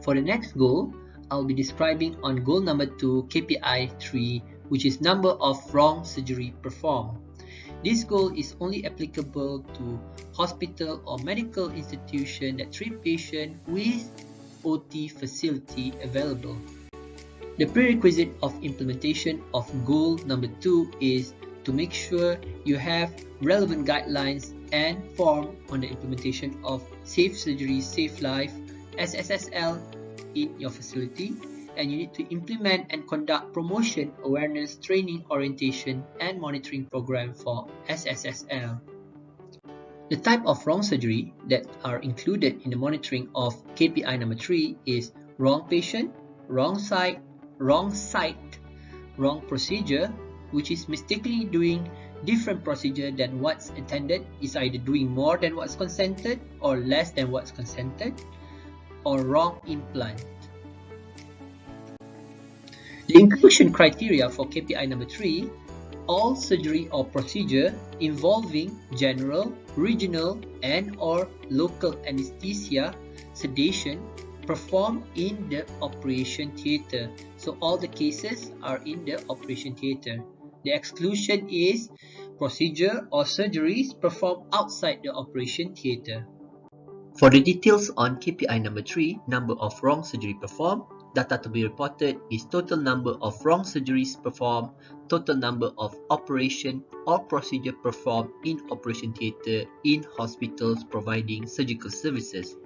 For the next goal, I'll be describing on goal number 2, KPI 3, which is number of wrong surgery performed. This goal is only applicable to hospital or medical institution that treat patients with OT facility available. The prerequisite of implementation of goal number 2 is to make sure you have relevant guidelines and form on the implementation of Safe Surgery, Safe Life (SSSL) in your facility, and you need to implement and conduct promotion, awareness, training, orientation, and monitoring program for SSSL. The type of wrong surgery that are included in the monitoring of KPI number 3 is wrong patient, wrong site, wrong procedure, which is mistakenly doing different procedure than what's intended, is either doing more than what's consented or less than what's consented, or wrong implant. The inclusion criteria for KPI number 3: all surgery or procedure involving general, regional, and/or local anesthesia, sedation, performed in the operation theatre. So all the cases are in the operation theatre. The exclusion is procedure or surgeries performed outside the operation theatre. For the details on KPI number 3, number of wrong surgery performed, data to be reported is total number of wrong surgeries performed, total number of operation or procedure performed in operation theatre in hospitals providing surgical services.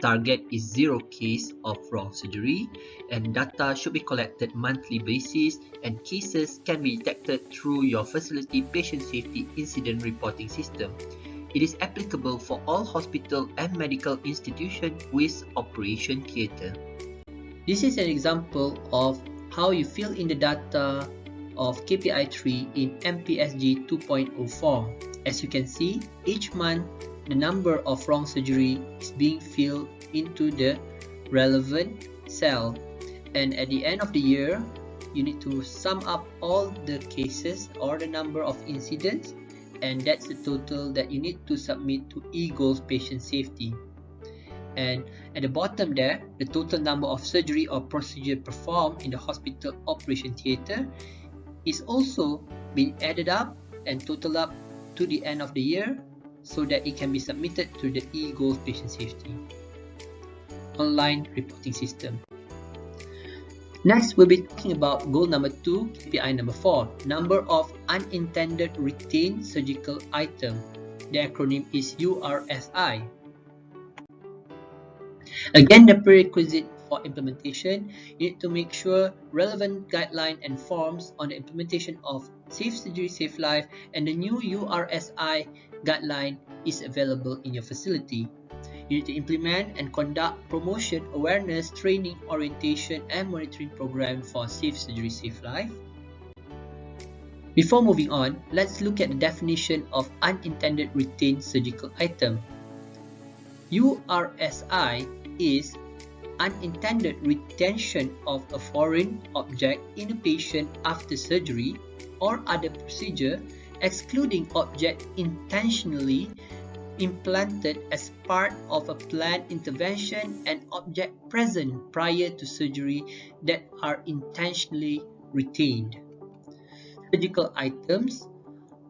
Target is 0 case of wrong surgery, and data should be collected monthly basis, and cases can be detected through your facility patient safety incident reporting system. It is applicable for all hospital and medical institutions with operation theatre. This is an example of how you fill in the data of KPI 3 in Mpsg 2.0 form. As you can see, each month the number of wrong surgery is being filled into the relevant cell, and at the end of the year you need to sum up all the cases or the number of incidents, and that's the total that you need to submit to e-goals patient safety. And at the bottom there, the total number of surgery or procedure performed in the hospital operation theatre is also being added up and totaled up to the end of the year, so that it can be submitted to the e-goals patient safety online reporting system. Next, we'll be talking about goal number 2, KPI number 4, number of unintended retained surgical item. The acronym is URSI. Again, the prerequisite for implementation, you need to make sure relevant guideline and forms on the implementation of Safe Surgery, Safe Life and the new URSI guideline is available in your facility. You need to implement and conduct promotion, awareness, training, orientation, and monitoring program for Safe Surgery, Safe Life. Before moving on, let's look at the definition of unintended retained surgical item. URSI is unintended retention of a foreign object in a patient after surgery or other procedure, excluding object intentionally implanted as part of a planned intervention and object present prior to surgery that are intentionally retained. Surgical items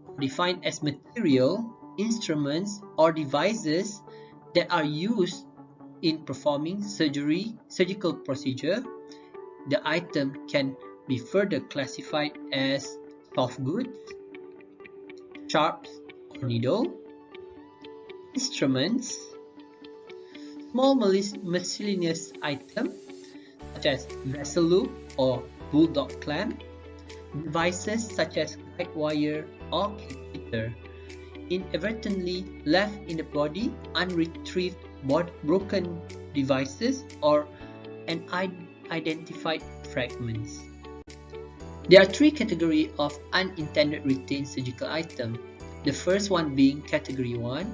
are defined as material, instruments, or devices that are used in performing surgical procedure. The item can be further classified as soft goods, sharps or needle, instruments, small miscellaneous items such as vessel loop or bulldog clamp, devices such as guide wire or catheter, inadvertently left in the body, unretrieved broken devices, or unidentified fragments. There are 3 categories of unintended retained surgical items. The first one being category 1.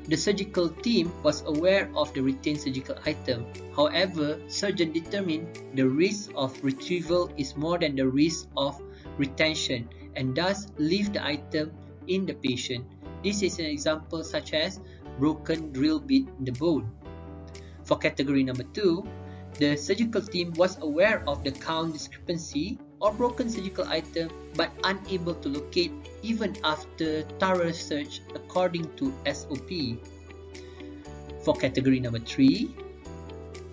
The surgical team was aware of the retained surgical item. However, surgeon determined the risk of retrieval is more than the risk of retention and thus leave the item in the patient. This is an example such as broken drill bit in the bone. For category number 2, The surgical team was aware of the count discrepancy or broken surgical item but unable to locate even after thorough search according to SOP. For category number 3,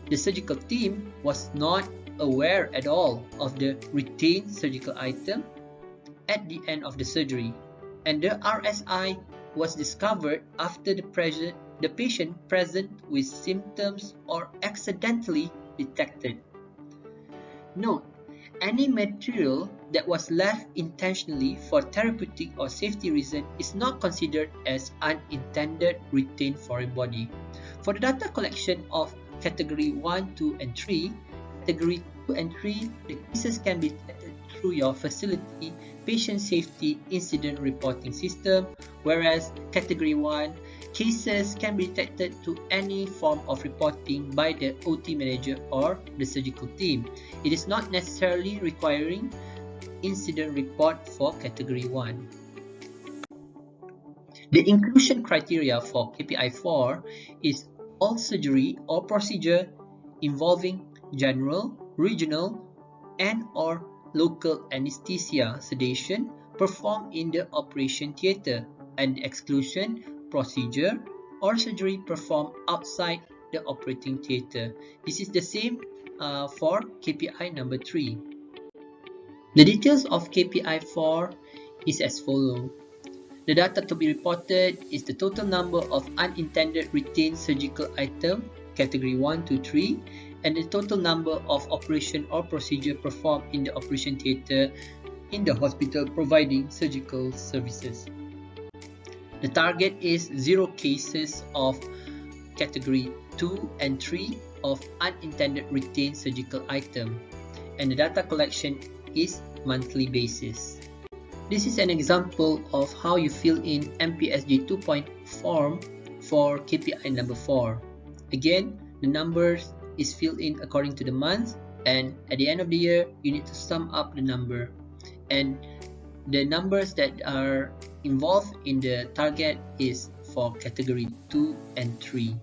the surgical team was not aware at all of the retained surgical item at the end of the surgery, and the RSI was discovered after the patient present with symptoms or accidentally detected. Note, any material that was left intentionally for therapeutic or safety reason is not considered as unintended retained foreign body. For the data collection of category 1, 2, and 3, category 2 and 3, the cases can be detected through your facility patient safety incident reporting system, whereas category 1, cases can be detected to any form of reporting by the OT manager or the surgical team. It is not necessarily requiring incident report for category 1. The inclusion criteria for KPI 4 is all surgery or procedure involving general, regional, and/or local anesthesia sedation performed in the operation theatre, and the exclusion procedure or surgery performed outside the operating theatre. This is the same for KPI number 3. The details of KPI 4 is as follows. The data to be reported is the total number of unintended retained surgical item, category 1 to 3, and the total number of operation or procedure performed in the operation theatre in the hospital providing surgical services. The target is 0 cases of category 2 and 3 of unintended retained surgical item, and the data collection is monthly basis. This is an example of how you fill in Mpsg 2.0 form for KPI number 4. Again, the numbers is filled in according to the month, and at the end of the year, you need to sum up the number. And the numbers that are involved in the target is for category 2 and 3.